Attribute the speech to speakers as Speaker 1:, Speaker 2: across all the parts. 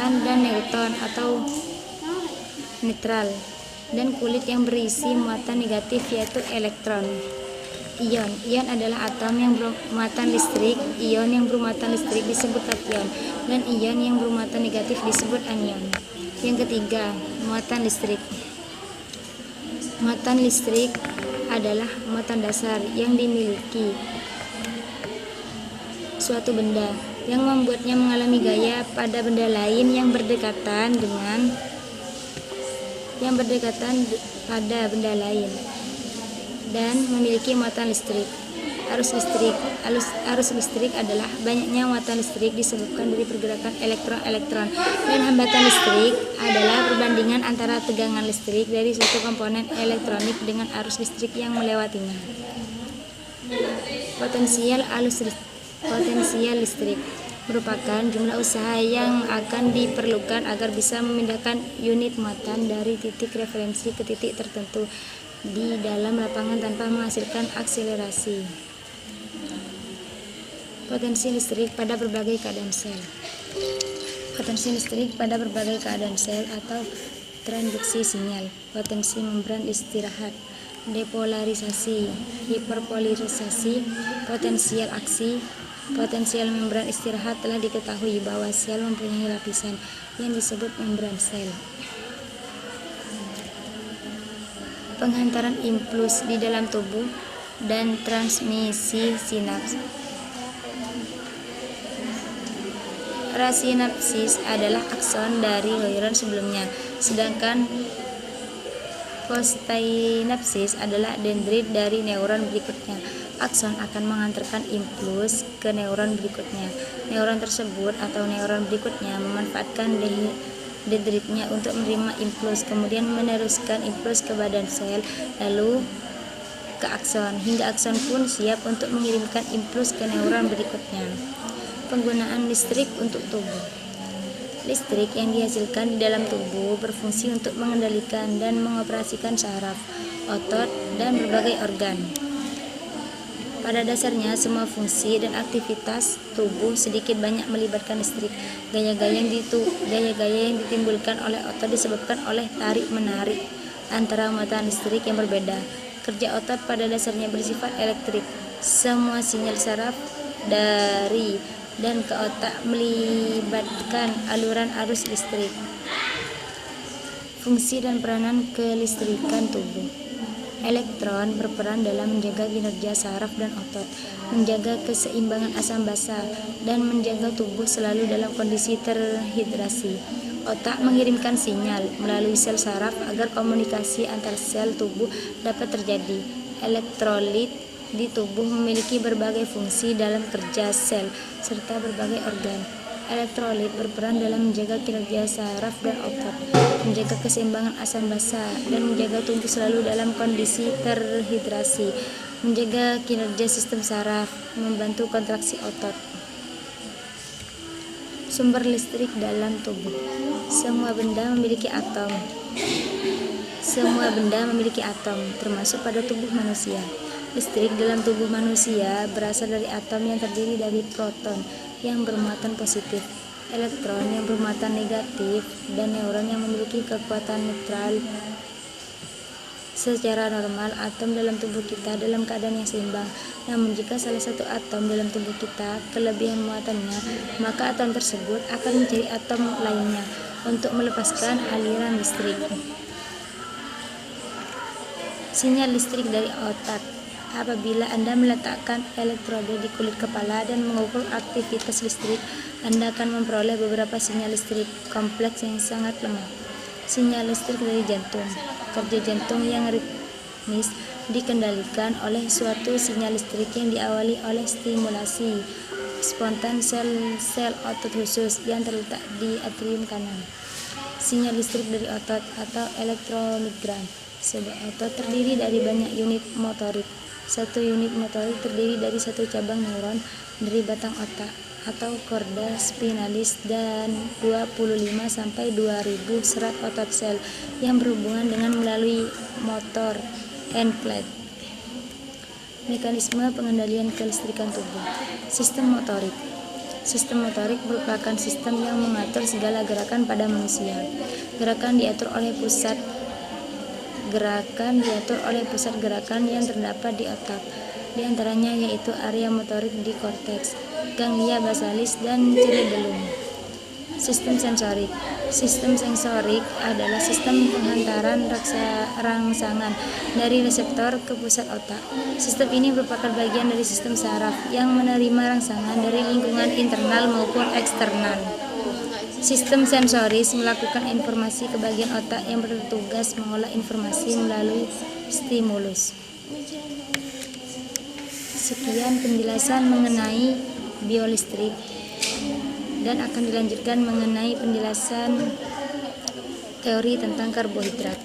Speaker 1: proton dan neutron atau netral, dan kulit yang berisi muatan negatif yaitu elektron. Ion adalah atom yang bermuatan listrik. Ion yang bermuatan listrik disebut kation, dan ion yang bermuatan negatif disebut anion. Yang ketiga, muatan listrik. Muatan listrik adalah muatan dasar yang dimiliki suatu benda yang membuatnya mengalami gaya pada benda lain yang berdekatan pada benda lain dan memiliki muatan listrik. Arus listrik adalah banyaknya muatan listrik disebabkan dari pergerakan elektron-elektron, dan hambatan listrik adalah perbandingan antara tegangan listrik dari suatu komponen elektronik dengan arus listrik yang melewatinya. Potensial listrik merupakan jumlah usaha yang akan diperlukan agar bisa memindahkan unit muatan dari titik referensi ke titik tertentu di dalam lapangan tanpa menghasilkan akselerasi. Potensi listrik pada berbagai keadaan sel. Potensi listrik pada berbagai keadaan sel atau transduksi sinyal. Potensi membran istirahat, depolarisasi, hiperpolarisasi, potensial aksi. Potensial membran istirahat telah diketahui bahwa sel mempunyai lapisan yang disebut membran sel. Penghantaran impuls di dalam tubuh dan transmisi sinaps. Prasinapsis adalah akson dari neuron sebelumnya, sedangkan postsynapsis adalah dendrit dari neuron berikutnya. Akson akan mengantarkan impuls ke neuron berikutnya. Neuron tersebut atau neuron berikutnya memanfaatkan dendritnya untuk menerima impuls, kemudian meneruskan impuls ke badan sel, lalu ke akson, hingga akson pun siap untuk mengirimkan impuls ke neuron berikutnya. Penggunaan listrik untuk tubuh. Listrik yang dihasilkan di dalam tubuh berfungsi untuk mengendalikan dan mengoperasikan saraf, otot, dan berbagai organ. Pada dasarnya, semua fungsi dan aktivitas tubuh sedikit banyak melibatkan listrik. Gaya-gaya yang ditimbulkan oleh otot disebabkan oleh tarik-menarik antara muatan listrik yang berbeda. Kerja otot pada dasarnya bersifat elektrik. Semua sinyal saraf dari dan ke otak melibatkan aluran arus listrik. Fungsi dan peranan kelistrikan tubuh. Elektron berperan dalam menjaga kinerja saraf dan otot, menjaga keseimbangan asam basa, dan menjaga tubuh selalu dalam kondisi terhidrasi. Otak mengirimkan sinyal melalui sel saraf agar komunikasi antar sel tubuh dapat terjadi. Elektrolit di tubuh memiliki berbagai fungsi dalam kerja sel serta berbagai organ. Elektrolit berperan dalam menjaga kinerja saraf dan otot, menjaga keseimbangan asam basa, dan menjaga tubuh selalu dalam kondisi terhidrasi, menjaga kinerja sistem saraf, membantu kontraksi otot. Sumber listrik dalam tubuh. Semua benda memiliki atom, termasuk pada tubuh manusia. Listrik dalam tubuh manusia berasal dari atom yang terdiri dari proton yang bermuatan positif, elektron yang bermuatan negatif, dan neuron yang memiliki kekuatan netral. Secara normal, atom dalam tubuh kita dalam keadaan yang seimbang. Namun jika salah satu atom dalam tubuh kita kelebihan muatannya, maka atom tersebut akan mencari atom lainnya untuk melepaskan aliran listrik. Sinyal listrik dari otak. Apabila Anda meletakkan elektroda di kulit kepala dan mengukur aktivitas listrik, Anda akan memperoleh beberapa sinyal listrik kompleks yang sangat lemah. Sinyal listrik dari jantung. Kerja jantung yang ritmis dikendalikan oleh suatu sinyal listrik yang diawali oleh stimulasi spontan sel-sel otot khusus yang terletak di atrium kanan. Sinyal listrik dari otot atau elektromiogram. Sebuah otot terdiri dari banyak unit motorik. Satu unit motorik terdiri dari satu cabang neuron dari batang otak atau korda spinalis dan 25-2000 serat otot sel yang berhubungan dengan melalui motor end plate. Mekanisme pengendalian kelistrikan tubuh. Sistem motorik. Sistem motorik merupakan sistem yang mengatur segala gerakan pada manusia. Gerakan diatur oleh pusat gerakan yang terdapat di otak. Di antaranya yaitu area motorik di korteks, ganglia basalis, dan cerebellum. Sistem sensorik. Sistem sensorik adalah sistem penghantaran rangsangan dari reseptor ke pusat otak. Sistem ini merupakan bagian dari sistem saraf yang menerima rangsangan dari lingkungan internal maupun eksternal. Sistem sensoris melakukan informasi ke bagian otak yang bertugas mengolah informasi melalui stimulus. Sekian penjelasan mengenai biolistrik, dan akan dilanjutkan mengenai penjelasan teori tentang karbohidrat.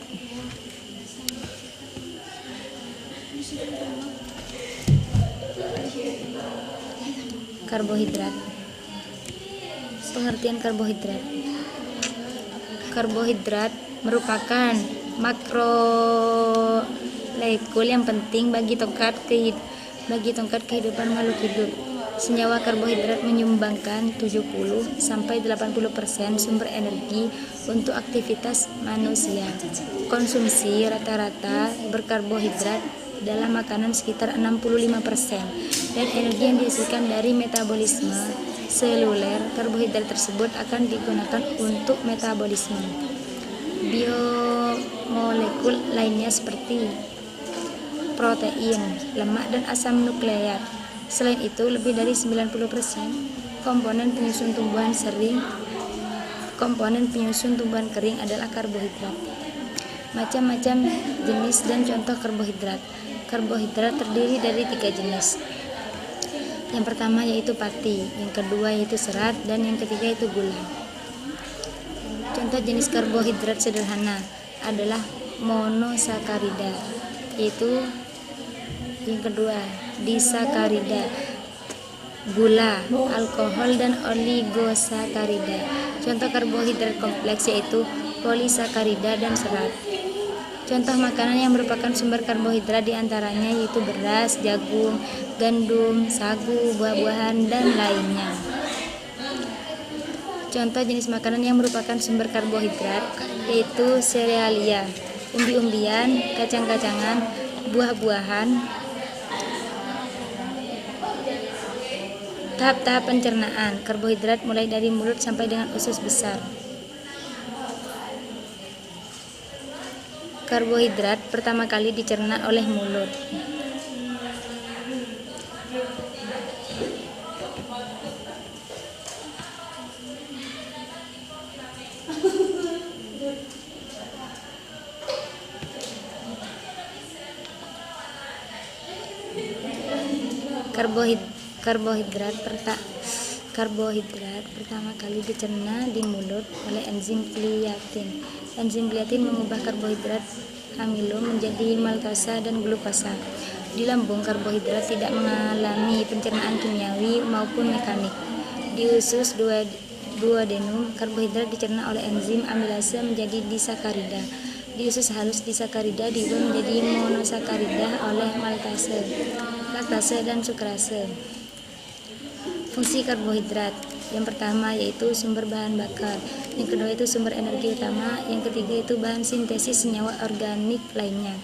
Speaker 1: Karbohidrat. Pengertian karbohidrat. Karbohidrat merupakan makromolekul yang penting bagi tongkat kehidupan makhluk hidup. Senyawa karbohidrat menyumbangkan 70-80% sumber energi untuk aktivitas manusia. Konsumsi rata-rata berkarbohidrat dalam makanan sekitar 65%, dan energi yang dihasilkan dari metabolisme seluler karbohidrat tersebut akan digunakan untuk metabolisme biomolekul lainnya seperti protein, lemak, dan asam nukleat. Selain itu, lebih dari 90% komponen penyusun tumbuhan kering adalah karbohidrat. Macam-macam jenis dan contoh karbohidrat. Karbohidrat terdiri dari 3 jenis. Yang pertama yaitu pati, yang kedua yaitu serat, dan yang ketiga yaitu gula. Contoh jenis karbohidrat sederhana adalah monosakarida, yaitu yang kedua disakarida, gula, alkohol, dan oligosakarida. Contoh karbohidrat kompleks yaitu polisakarida dan serat. Contoh makanan yang merupakan sumber karbohidrat diantaranya yaitu beras, jagung, gandum, sagu, buah-buahan, dan lainnya. Contoh jenis makanan yang merupakan sumber karbohidrat yaitu serealia, umbi-umbian, kacang-kacangan, buah-buahan. Tahap-tahap pencernaan karbohidrat mulai dari mulut sampai dengan usus besar. Karbohidrat pertama kali dicerna oleh mulut. Karbohidrat pertama kali dicerna di mulut oleh enzim gliatin. Enzim gliatin mengubah karbohidrat amilo menjadi maltosa dan glukosa. Di lambung, karbohidrat tidak mengalami pencernaan kimiawi maupun mekanik. Di usus duodenum, karbohidrat dicerna oleh enzim amilase menjadi disakarida. Di usus halus, disakarida diubah menjadi monosakarida oleh maltase, laktase, dan sukrase. Fungsi karbohidrat yang pertama yaitu sumber bahan bakar, yang kedua itu sumber energi utama, yang ketiga itu bahan sintesis senyawa organik lainnya,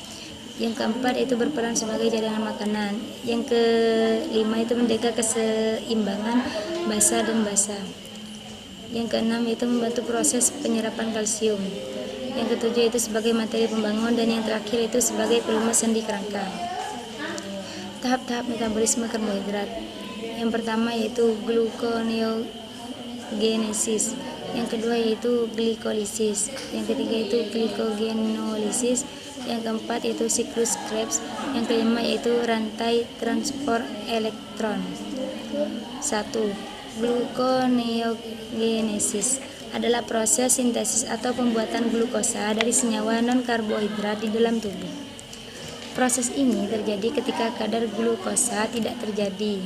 Speaker 1: yang keempat itu berperan sebagai cadangan makanan, yang kelima itu menjaga keseimbangan basa dan basa, yang keenam itu membantu proses penyerapan kalsium, yang ketujuh itu sebagai materi pembangun, dan yang terakhir itu sebagai pelumas sendi kerangka. Tahap-tahap metabolisme karbohidrat. Yang pertama yaitu gluconeogenesis, yang kedua yaitu glikolisis, yang ketiga itu glikogenolisis, yang keempat yaitu siklus Krebs, yang kelima yaitu rantai transport elektron. 1. Gluconeogenesis adalah proses sintesis atau pembuatan glukosa dari senyawa non-karbohidrat di dalam tubuh. Proses ini terjadi ketika kadar glukosa tidak terjadi.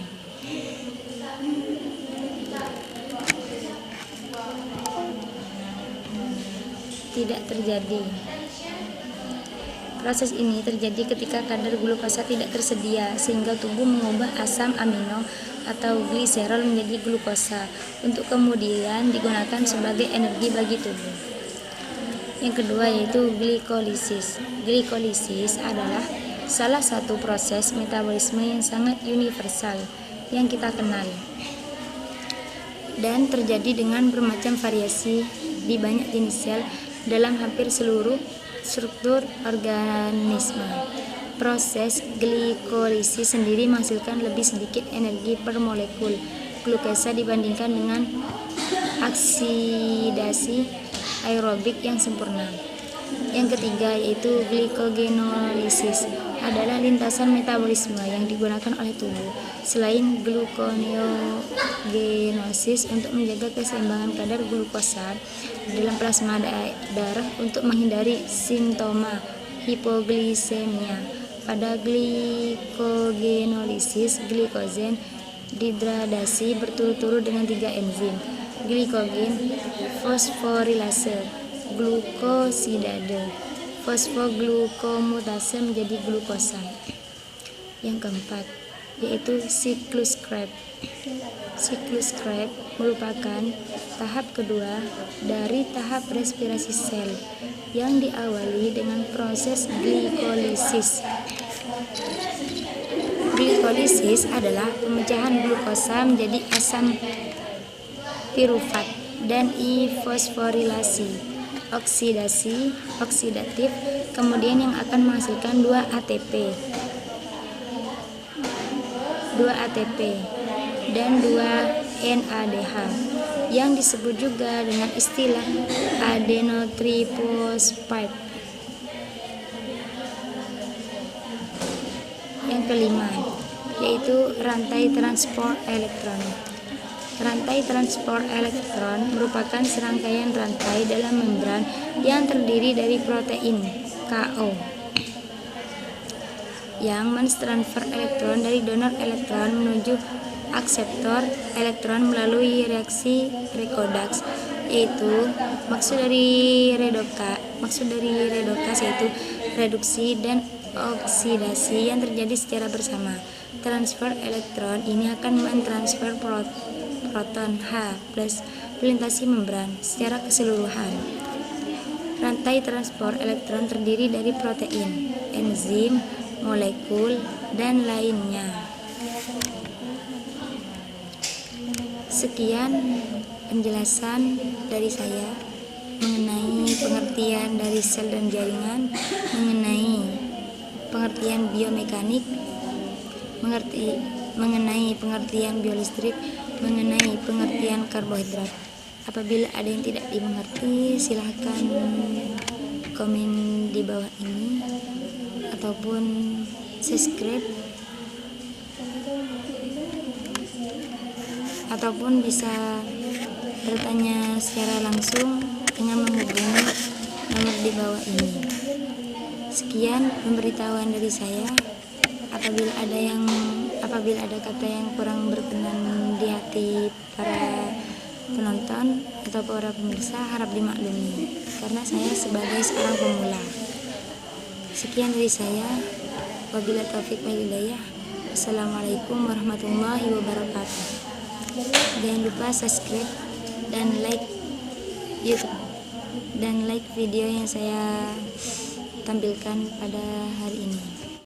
Speaker 1: Proses ini terjadi ketika kadar glukosa tidak tersedia, sehingga tubuh mengubah asam amino atau gliserol menjadi glukosa untuk kemudian digunakan sebagai energi bagi tubuh. Yang kedua yaitu glikolisis. Glikolisis adalah salah satu proses metabolisme yang sangat universal yang kita kenal dan terjadi dengan bermacam variasi di banyak jenis sel dalam hampir seluruh struktur organisme. Proses glikolisis sendiri menghasilkan lebih sedikit energi per molekul glukosa dibandingkan dengan oksidasi aerobik yang sempurna. Yang ketiga yaitu glikogenolisis adalah lintasan metabolisme yang digunakan oleh tubuh selain gluconeogenosis untuk menjaga keseimbangan kadar glukosa dalam plasma darah untuk menghindari simptoma hipoglisemia. Pada glikogenolisis, glikogen degradasi berturut-turut dengan 3 enzim: glikogen fosforilase, glukosidase, fosfoglukomutase menjadi glukosa. Yang keempat yaitu siklus Krebs. Siklus Krebs merupakan tahap kedua dari tahap respirasi sel yang diawali dengan proses glikolisis. Glikolisis adalah pemecahan glukosa menjadi asam pirufat dan fosforilasi oksidatif kemudian yang akan menghasilkan 2 ATP dan 2 NADH yang disebut juga dengan istilah adenotriphosphate. Yang kelima yaitu rantai transport elektron. Rantai transport elektron merupakan serangkaian rantai dalam membran yang terdiri dari protein Ko yang mentransfer elektron dari donor elektron menuju akseptor elektron melalui reaksi redox, yaitu maksud dari redox yaitu reduksi dan oksidasi yang terjadi secara bersama. Transfer elektron ini akan mentransfer proton H+ melintasi membran secara keseluruhan. Rantai transport elektron terdiri dari protein, enzim, molekul, dan lainnya. Sekian penjelasan dari saya mengenai pengertian dari sel dan jaringan, mengenai pengertian biomekanik, mengenai pengertian biolistrik, mengenai pengertian karbohidrat. Apabila ada yang tidak dimengerti, silahkan komen di bawah ini ataupun subscribe, ataupun bisa bertanya secara langsung dengan menghubungi nomor di bawah ini. Sekian pemberitahuan dari saya. Apabila ada kata yang kurang berkenan di hati para penonton atau para pemirsa, harap dimaklumi karena saya sebagai seorang pemula. Sekian dari saya. Wabillahi taufiq wal hidayah. Assalamualaikum warahmatullahi wabarakatuh. Jangan lupa subscribe dan like YouTube dan like video yang saya tampilkan pada hari ini.